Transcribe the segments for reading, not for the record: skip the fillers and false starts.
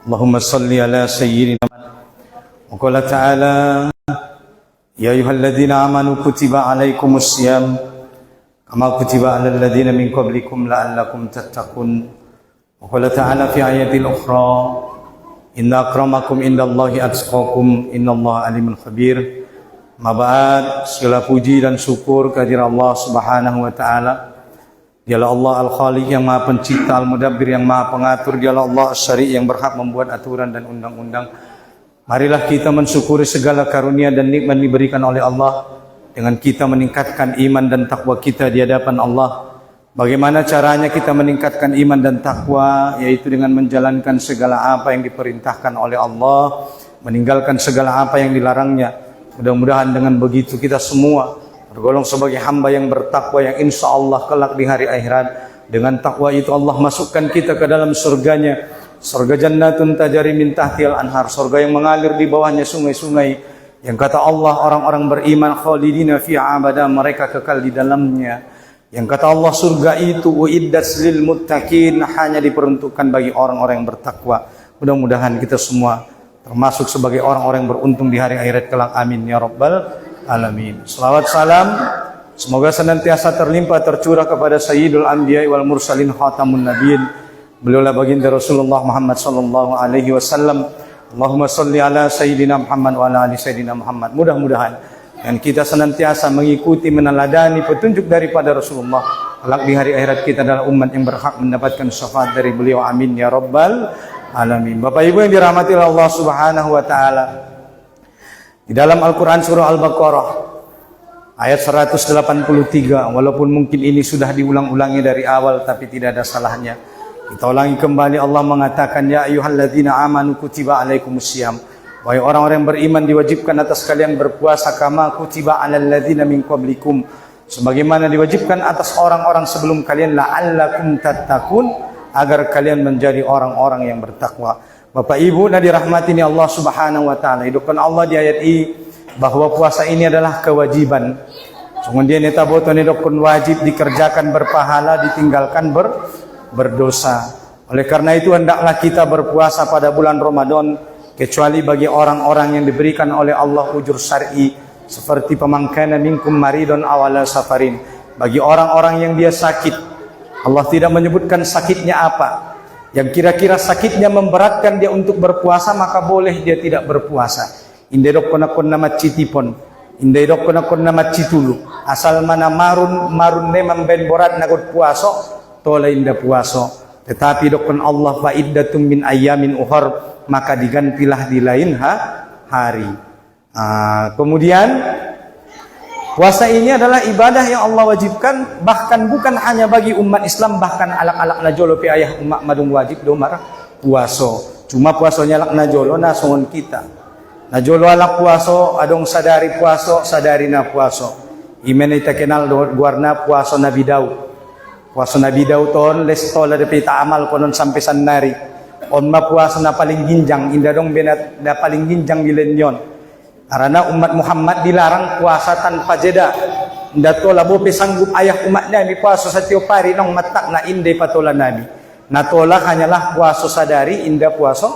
Allahumma salli ala sayyidina wa qala ta'ala ya ayyuhalladzina amanu kutiba alaikumus syiyam kama kutiba alal ladzina min qablikum la'allakum tattaqun wa qala ta'ala fi ayatil ukhra inna akramakum indallahi atqakum innallaha alimul khabir. Mabad, segala puji dan syukur kehadirat Allah Subhanahu wa taala. Dialah Allah Al-Khaliq yang Maha Pencipta, Al-Mudabbir yang Maha Pengatur, dialah Allah Asy-Syari' yang berhak membuat aturan dan undang-undang. Marilah kita mensyukuri segala karunia dan nikmat diberikan oleh Allah dengan kita meningkatkan iman dan takwa kita di hadapan Allah. Bagaimana caranya kita meningkatkan iman dan takwa? Yaitu dengan menjalankan segala apa yang diperintahkan oleh Allah, meninggalkan segala apa yang dilarangnya. Mudah-mudahan dengan begitu kita semua tergolong sebagai hamba yang bertakwa, yang insya Allah kelak di hari akhirat dengan takwa itu Allah masukkan kita ke dalam surganya, surga jannatun tajari min tahtil anhar, surga yang mengalir di bawahnya sungai-sungai, yang kata Allah orang-orang beriman khalidina fiha abada, mereka kekal di dalamnya. Yang kata Allah surga itu uiddat lil muttaqin, hanya diperuntukkan bagi orang-orang yang bertakwa. Mudah-mudahan kita semua termasuk sebagai orang-orang yang beruntung di hari akhirat kelak, amin ya rabbal alamin. Salawat salam semoga senantiasa terlimpah tercurah kepada Sayyidul Anbiya wal Mursalin Khatamun Nabiyyin, beliaulah baginda Rasulullah Muhammad sallallahu alaihi wasallam. Allahumma shalli ala Sayyidina Muhammad wa ala ali Sayyidina Muhammad. Mudah-mudahan dan kita senantiasa mengikuti meneladani petunjuk daripada Rasulullah. Kelak di hari akhirat kita adalah umat yang berhak mendapatkan syafaat dari beliau, amin ya rabbal alamin. Bapak Ibu yang dirahmati Allah Subhanahu wa taala, di dalam Al-Quran surah Al-Baqarah ayat 183, walaupun mungkin ini sudah diulang-ulangi dari awal tapi tidak ada salahnya kita ulangi kembali. Allah mengatakan ya ayyuhalladzina amanu kutiba alaikumussyiyam, wahai orang-orang yang beriman diwajibkan atas kalian berpuasa, kama kutiba alal ladzina min qablikum, sebagaimana diwajibkan atas orang-orang sebelum kalian, la'allakum tattaqun, agar kalian menjadi orang-orang yang bertakwa. Bapak Ibu yang dirahmati Allah Subhanahu wa taala, hidupkan Allah di ayat ini bahwa puasa ini adalah kewajiban. Kemudian kita botone dokun wajib dikerjakan berpahala, ditinggalkan berdosa. Oleh karena itu hendaklah kita berpuasa pada bulan Ramadan, kecuali bagi orang-orang yang diberikan oleh Allah ujur syar'i, seperti pemangkana minkum maridun awala safarin. Bagi orang-orang yang dia sakit, Allah tidak menyebutkan sakitnya apa. Yang kira-kira sakitnya memberatkan dia untuk berpuasa, maka boleh dia tidak berpuasa. Inde dok kon nama citipon, inde dok kon nama citulu. Asal mana marun ne memben borat nagot puaso, tola inda puaso. Tetapi dok kon Allah fa iddatum min ayyamin ukhar, maka digantilah di lain hari. Kemudian puasa ini adalah ibadah yang Allah wajibkan, bahkan bukan hanya bagi umat Islam, bahkan alak-alak najolo pi ayah umat madung wajib domar puaso. Cuma puasonya alak najolo na songon kita. Najolo alak puaso, adong sadari puaso, sadari na puaso. Imen ita kenal guarna puaso Nabi Daud. Puaso Nabi Daud ton les tola de pita amal konon sampai sanari. On ma puaso na paling ginjang, inda dong benat na paling ginjang milenyon. Karena umat Muhammad dilarang puasa tanpa jeda. Ndato labo sanggup ayah umat Nabi puasa setiap hari nong matak na inde patola Nabi. Natola hanyalah puasa sadari, indah puasa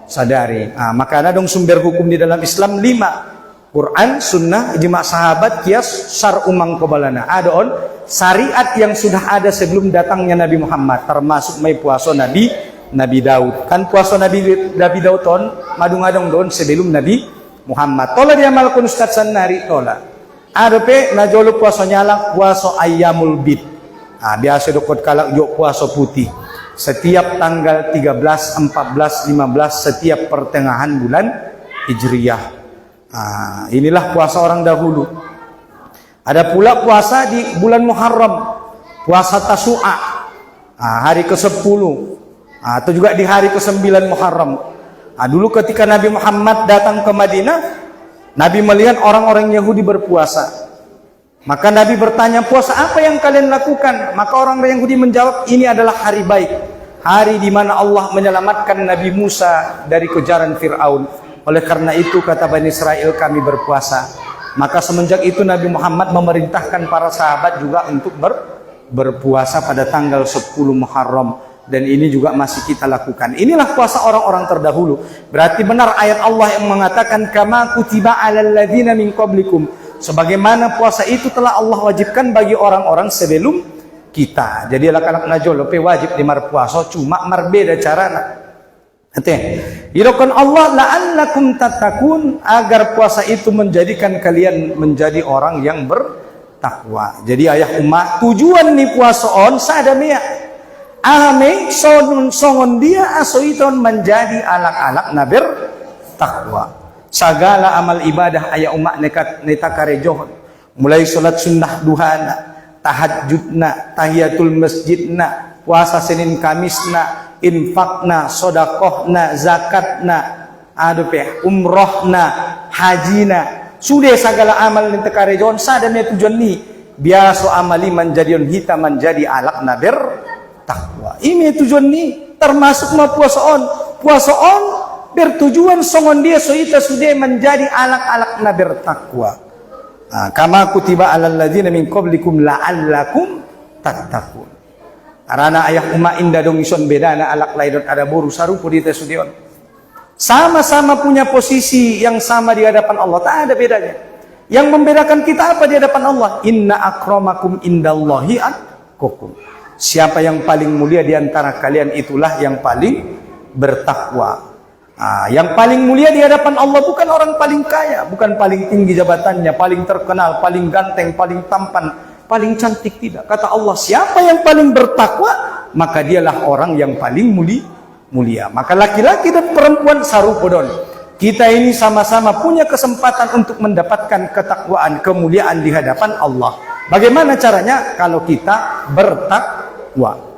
sadari. Maka ada dong sumber hukum di dalam Islam 5. Quran, sunnah, ijma' sahabat, kias, syar' umang kobalana. Ada on syariat yang sudah ada sebelum datangnya Nabi Muhammad, termasuk mai puasa Nabi Daud. Kan puasa Nabi Daud on madung-adong don sebelum Nabi Muhammad. Tola dia malakun ustaz sanari tola. Ada pe najolo puasa nyalak puasa ayyamul bid. Biasa dokot kalak jok puasa putih. Setiap tanggal 13, 14, 15 setiap pertengahan bulan Hijriyah. Inilah puasa orang dahulu. Ada pula puasa di bulan Muharram, puasa Tasu'a, hari ke-10, atau juga di hari ke-9 Muharram. Dulu ketika Nabi Muhammad datang ke Madinah, Nabi melihat orang-orang Yahudi berpuasa. Maka Nabi bertanya, puasa apa yang kalian lakukan? Maka orang-orang Yahudi menjawab, ini adalah hari baik, hari di mana Allah menyelamatkan Nabi Musa dari kejaran Fir'aun. Oleh karena itu kata Bani Israel, kami berpuasa. Maka semenjak itu Nabi Muhammad memerintahkan para sahabat juga untuk berpuasa pada tanggal 10 Muharram. dan ini juga masih kita lakukan. Inilah puasa orang-orang terdahulu. Berarti benar ayat Allah yang mengatakan kama kutiba 'alal ladzina min qablikum. Sebagaimana puasa itu telah Allah wajibkan bagi orang-orang sebelum kita. Jadi anak-anak najol pe wajib di mar puasa, cuma berbeda carana. Hati. Irokan Allah la'allakum tattaqun, agar puasa itu menjadikan kalian menjadi orang yang bertakwa. Jadi ayah umat tujuan ni puasa on sadamia ame songon dia asoiton menjadi alak-alak nabir takwa. Segala amal ibadah ayah umat netakarejohon, mulai salat sunnah duhana, tahajudna, tahiyatul masjidna, puasa Senin Kamisna, infakna, sodakohna, zakatna, umrohna, hajina, sudah segala amal netakarejohon sadamia tujuan ni biasa amali menjadion hita menjadi alak nabir takwa. Ini tujuan ni termasuk ma puasa on bertujuan songon dia soita sudah menjadi alak-alak na bertakwa. Kama kutiba 'alal ladzina min qablikum la'allakum tattaqun. Arana ayah umat inda dong ison beda na alak lain ada boru sarupo di tesudion. Sama-sama punya posisi yang sama di hadapan Allah, tak ada bedanya. Yang membedakan kita apa di hadapan Allah? Inna akramakum indallahi atqakum. Siapa yang paling mulia di antara kalian itulah yang paling bertakwa. Yang paling mulia di hadapan Allah bukan orang paling kaya, bukan paling tinggi jabatannya, paling terkenal, paling ganteng, paling tampan, paling cantik, tidak. Kata Allah, siapa yang paling bertakwa, maka dialah orang yang paling mulia. Maka laki-laki dan perempuan sarupodon. Kita ini sama-sama punya kesempatan untuk mendapatkan ketakwaan, kemuliaan di hadapan Allah. Bagaimana caranya? Kalau kita bertakwa.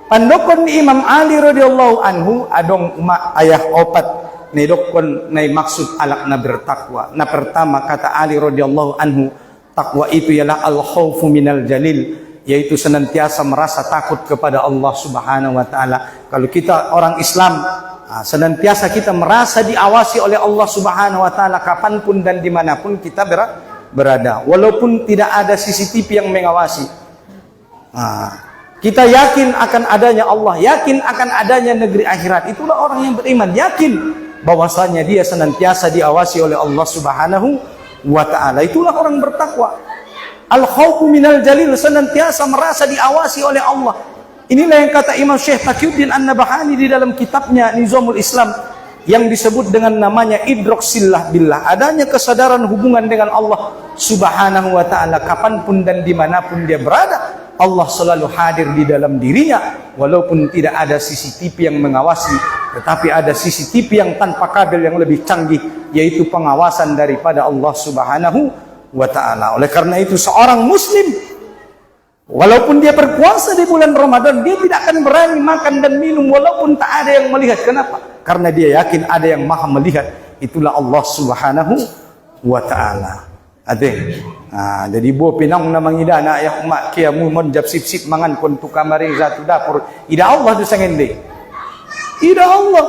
Pandokon ni Imam Ali radhiyallahu anhu adong ayah opat ni dokon na maksud alak na bertakwa. Na pertama kata Ali radhiyallahu anhu, takwa itu ialah al-khaufu minal jalil, yaitu senantiasa merasa takut kepada Allah Subhanahu wa taala. Kalau kita orang Islam, senantiasa kita merasa diawasi oleh Allah Subhanahu wa taala kapanpun dan dimanapun kita berada, walaupun tidak ada CCTV yang mengawasi. Kita yakin akan adanya Allah, yakin akan adanya negeri akhirat. Itulah orang yang beriman, yakin bahwasanya dia senantiasa diawasi oleh Allah Subhanahu wa taala. Itulah orang bertakwa. Al-khaufu minal jalil, senantiasa merasa diawasi oleh Allah. Inilah yang kata Imam Syekh Taqiyuddin An-Nabhani di dalam kitabnya Nizamul Islam yang disebut dengan namanya idroksillah billah. Adanya kesadaran hubungan dengan Allah Subhanahu wa taala kapanpun dan dimanapun dia berada. Allah selalu hadir di dalam dirinya, walaupun tidak ada CCTV yang mengawasi, tetapi ada CCTV yang tanpa kabel yang lebih canggih, yaitu pengawasan daripada Allah Subhanahu wa ta'ala. Oleh karena itu seorang muslim, walaupun dia berpuasa di bulan Ramadan, dia tidak akan berani makan dan minum walaupun tak ada yang melihat. Kenapa? Karena dia yakin ada yang maha melihat, itulah Allah Subhanahu wa ta'ala. Jadi bo pinang na mangida na ayah umat kia mumon jab sip-sip mangan kon tu kamari satu dapur. Ida Allah tu sangende. Ida Allah.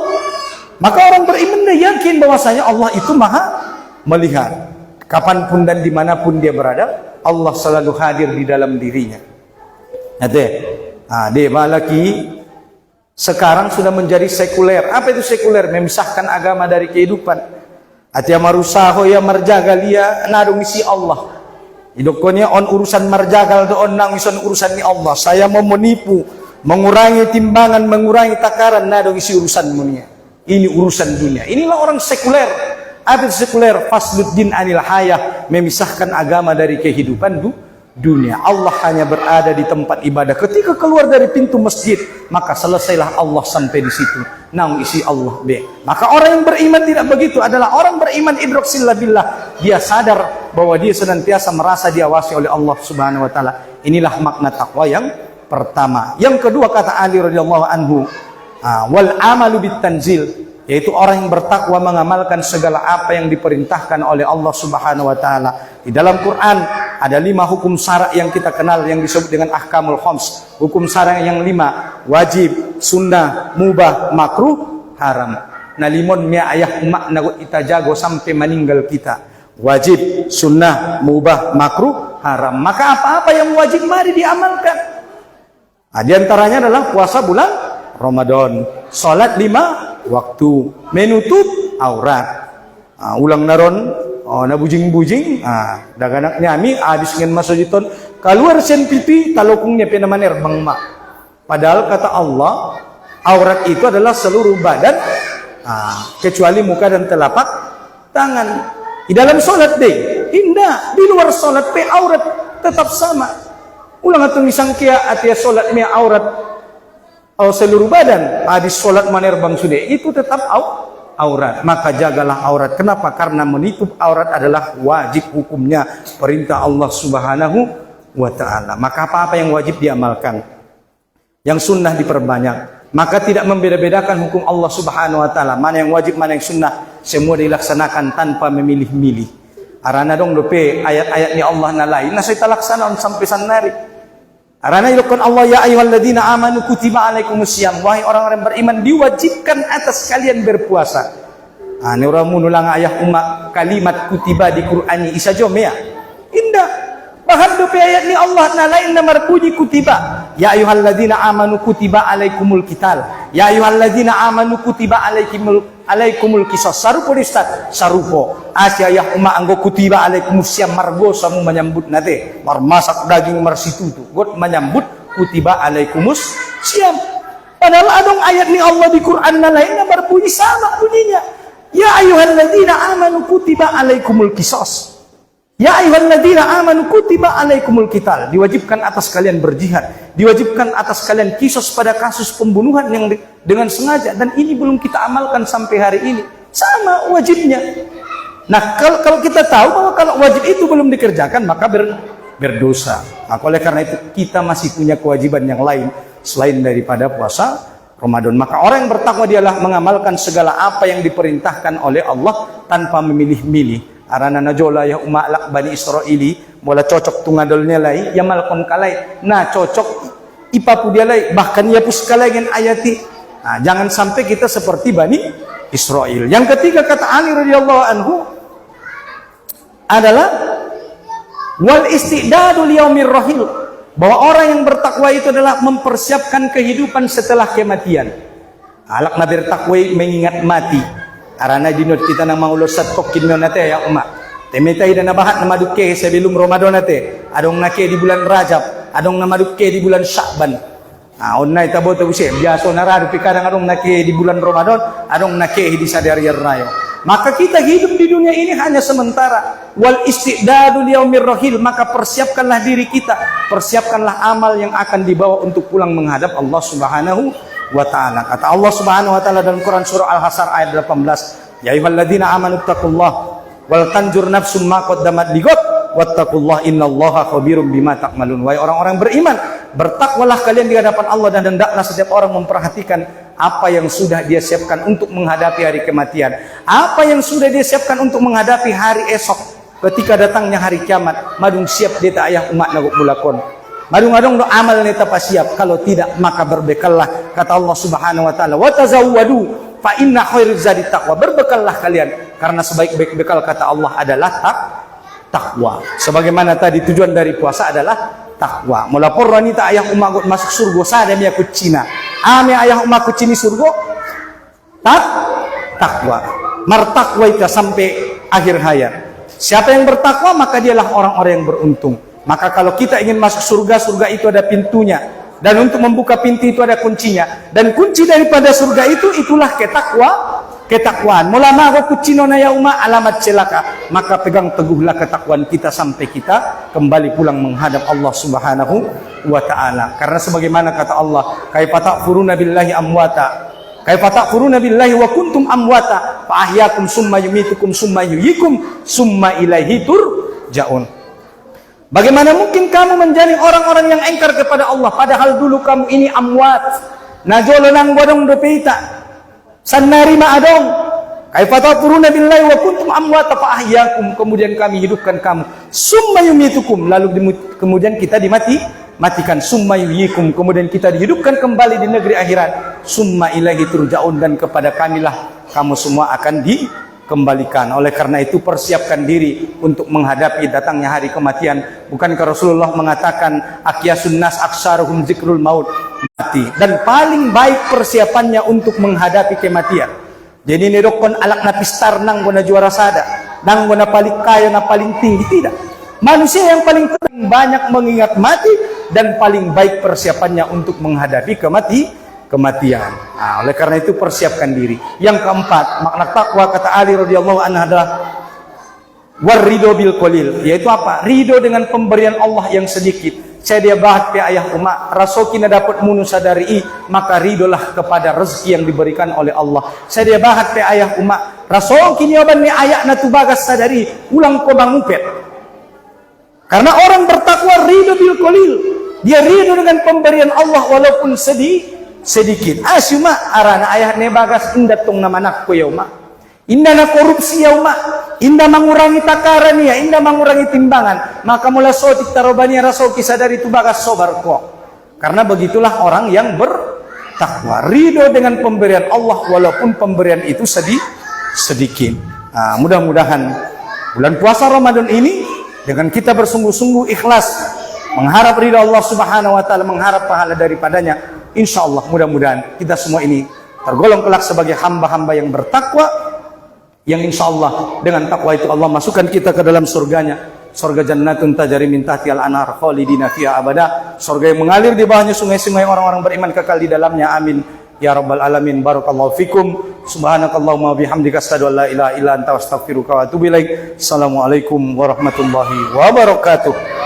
Maka orang beriman dia yakin bahwasanya Allah itu maha melihat. Kapanpun dan dimanapun dia berada, Allah selalu hadir di dalam dirinya. Dia malaki sekarang sudah menjadi sekuler. Apa itu sekuler? Memisahkan agama dari kehidupan. Atia marusaho ya marjagal ya nadong isi Allah. Idokonya on urusan marjagal do on nang ison urusan ni Allah. Saya mau menipu, mengurangi timbangan, mengurangi takaran, nadong isi urusan dunia. Ini urusan dunia. Inilah orang sekuler. Apa itu sekuler? Fasluddin anil hayah, memisahkan agama dari kehidupan dunia. Allah hanya berada di tempat ibadah. Ketika keluar dari pintu masjid, maka selesailah Allah sampai di situ. Naung isi Allah be. Maka orang yang beriman tidak begitu, adalah orang beriman idroksillah billah. Dia sadar bahwa dia senantiasa merasa diawasi oleh Allah Subhanahu wa taala. Inilah makna takwa yang pertama. Yang kedua kata Ali radhiyallahu anhu, wal amalu bitanzil, yaitu orang yang bertakwa mengamalkan segala apa yang diperintahkan oleh Allah Subhanahu wa taala. Di dalam Quran ada 5 hukum syara' yang kita kenal yang disebut dengan ahkamul khams. Hukum syara' yang 5, wajib, sunnah, mubah, makruh, haram. Nah limon mia ayah umak nagot kita jago sampai meninggal kita. Wajib, sunnah, mubah, makruh, haram. Maka apa-apa yang wajib mari diamalkan. Nah, di antaranya adalah puasa bulan Ramadan, salat 5 waktu, menutup aurat. Ulang naron na bujing-bujing, daganak nyami habis ngen masujiton keluar sen pipi talokungnya penamanir bang mak. Padahal kata Allah, aurat itu adalah seluruh badan, kecuali muka dan telapak tangan. Di dalam solat deh, indah. Di luar solat pe aurat tetap sama. Ulang atau misangkia atia solat me aurat seluruh badan. Habis solat manir bang sude itu tetap aurat. Maka jagalah aurat. Kenapa? Karena menutup aurat adalah wajib hukumnya, perintah Allah Subhanahu wa Ta'ala. Maka apa-apa yang wajib diamalkan, yang sunnah diperbanyak. Maka tidak membeda-bedakan hukum Allah Subhanahu wa Ta'ala, mana yang wajib, mana yang sunnah, semua dilaksanakan tanpa memilih-milih. Arana dong dope ayat-ayat ni Allah na lain na saya laksanaon sampai sanari. Arana ilokon Allah, ya ayyuhalladzina amanu kutiba alaikumusiyam, wahai orang-orang beriman diwajibkan atas kalian berpuasa. Ni orang munulang ayah umat kalimat kutiba di Qur'ani isa jom ya. Indah. Bahkan dope ayat ni Allah na lain na marpuji kutiba. Ya ayyuhalladzina amanu kutiba alaikumul qital. Ya ayyuhalladzina amanu kutiba alaikumul qisas. Sarupo distat, sarupo. Asya ya umma anggo kutiba alaikumusiyam margo samu menyambut nate. Marmasak daging marsitutu. God menyambut kutiba alaikumus siam. Padahal adong ayat ni Allah di Quran na lain na marpuji sama bunyinya. Ya ayyuhalladzina amanu kutiba alaikumul qisas. Ya ayyuhalladzina amanu kutiba alaikumul qital, diwajibkan atas kalian berjihad, diwajibkan atas kalian kisos pada kasus pembunuhan yang dengan sengaja, dan ini belum kita amalkan sampai hari ini. Sama wajibnya. Nah, kalau kita tahu bahwa kalau wajib itu belum dikerjakan maka berdosa. Maka oleh karena itu kita masih punya kewajiban yang lain selain daripada puasa Ramadan. Maka orang yang bertakwa dialah mengamalkan segala apa yang diperintahkan oleh Allah tanpa memilih-milih. Arana najola ya umalak Bani Israili mola cocok tungadolnya lai ya malkon kalai nah cocok ipapu dia lai bahkan ya puskalai gen ayati. Nah, jangan sampai kita seperti Bani Israel. Yang ketiga kata Ali radhiyallahu anhu adalah wal istidadu liyaumir rahil, bahwa orang yang bertakwa itu adalah mempersiapkan kehidupan setelah kematian. Alak na bertakwa mengingat mati. Arana dinod kita nang mangulosat kokin mo nate ya umat. Temetay na nabahat na madukke sebelum Ramadan nate. Adong nake di bulan Rajab, adong na madukke di bulan Sya'ban. Onnay tabo to usi biaso narado pikadang adong nake di bulan Ramadan, adong nake di sadariyar rayo. Maka kita hidup di dunia ini hanya sementara. Wal istidadu liyaumir rahil, maka persiapkanlah diri kita, persiapkanlah amal yang akan dibawa untuk pulang menghadap Allah Subhanahu wa Ta'ala. Kata Allah Subhanahu wa Ta'ala dalam Quran surah Al-Hasr ayat 18, ya ayyuhalladzina amanu taqullah wal tanjur nafsum ma qaddamat lighad wattaqullaha innallaha khabirum bima ta'malun. Wahai orang-orang beriman, bertakwalah kalian di hadapan Allah dan hendaklah setiap orang memperhatikan apa yang sudah dia siapkan untuk menghadapi hari kematian, apa yang sudah dia siapkan untuk menghadapi hari esok ketika datangnya hari kiamat. Madung siap dia tak ayah umat naguk mulakon. Madung-adung do amal neta pasiap, kalau tidak maka berbekallah. Kata Allah Subhanahu wa Ta'ala, wa tazawwadu fa inna khairaz zadi taqwa. Berbekallah kalian karena sebaik-baik bekal kata Allah adalah takwa. Sebagaimana tadi tujuan dari puasa adalah takwa. Mulapor wanita ayah umat masuk surga sada mi aku Cina. Ame ayah umat aku Cina surga takwa. Martakwa itu sampai akhir hayat. Siapa yang bertakwa maka dialah orang-orang yang beruntung. Maka kalau kita ingin masuk surga, surga itu ada pintunya. Dan untuk membuka pintu itu ada kuncinya. Dan kunci daripada surga itu itulah ketakwaan. Mula mago kucino na yauma alamat celaka. Maka pegang teguhlah ketakwaan kita sampai kita kembali pulang menghadap Allah Subhanahu wa Ta'ala. Karena sebagaimana kata Allah, kaifa ta'furuna billahi amwata. Kaifa ta'furuna billahi wa kuntum amwata. Fa ahyakum summa yumitukum summa yuhyikum summa ilaihi turja'un. Bagaimana mungkin kamu menjadi orang-orang yang engkar kepada Allah padahal dulu kamu ini amwat. Najolo nang bodong dopeita. Sanari ma'adong. Kaifa ta'furuna billahi wa kuntum amwata fa ahyakum, kemudian kami hidupkan kamu. Summa yumitukum, lalu kemudian kita matikan. Summa yuhyikum, kemudian kita dihidupkan kembali di negeri akhirat. Summa ilaihi turja'un, dan kepada kamilah kamu semua akan kembalikan. Oleh karena itu persiapkan diri untuk menghadapi datangnya hari kematian. Bukankah Rasulullah mengatakan akyasun nas aksaruhum zikrul maut, mati, dan paling baik persiapannya untuk menghadapi kematian. Jadi nirokon alak na pistar nang guna juara sada, nang guna paling kaya na paling tinggi, tidak. Manusia yang paling banyak mengingat mati dan paling baik persiapannya untuk menghadapi kematian. Nah, oleh karena itu persiapkan diri. Yang keempat, makna takwa kata Ali radhiyallahu anhu adalah warrido bil qalil, yaitu apa? Ridho dengan pemberian Allah yang sedikit. Saya dia bahat pe ayah umat, rasokina dapat munu sadari, maka ridolah kepada rezeki yang diberikan oleh Allah. Saya dia bahat pe ayah umat, rasokina oban ni ayah na tubagas sadari, ulang ko mangupet. Karena orang bertakwa ridho bil qalil, dia ridho dengan pemberian Allah walaupun sedikit. Asyuma arana ayah ne bagas indah tong namanak ko yauma. Indah na korupsi yauma, indah mengurangi takaran ya, indah mengurangi timbangan. Maka mula sotik tarobani rasoki sadari itu bagas sobar ko. Karena begitulah orang yang bertakwa, ridho dengan pemberian Allah walaupun pemberian itu sedikit. Nah, mudah-mudahan bulan puasa Ramadan ini dengan kita bersungguh-sungguh ikhlas mengharap ridha Allah Subhanahu wa taala, mengharap pahala daripadanya, insyaallah mudah-mudahan kita semua ini tergolong kelak sebagai hamba-hamba yang bertakwa, yang insyaallah dengan takwa itu Allah masukkan kita ke dalam surganya, surga jannatun tajri min tahtiha al-anhar khalidina fiha abada, surga yang mengalir di bawahnya sungai-sungai orang-orang beriman kekal di dalamnya. Amin ya rabbal alamin. Barakallahu fikum. Subhanakallahumma bihamdika asyhadu an la ilaha illa anta astaghfiruka wa atubu ilaik. Assalamualaikum warahmatullahi wabarakatuh.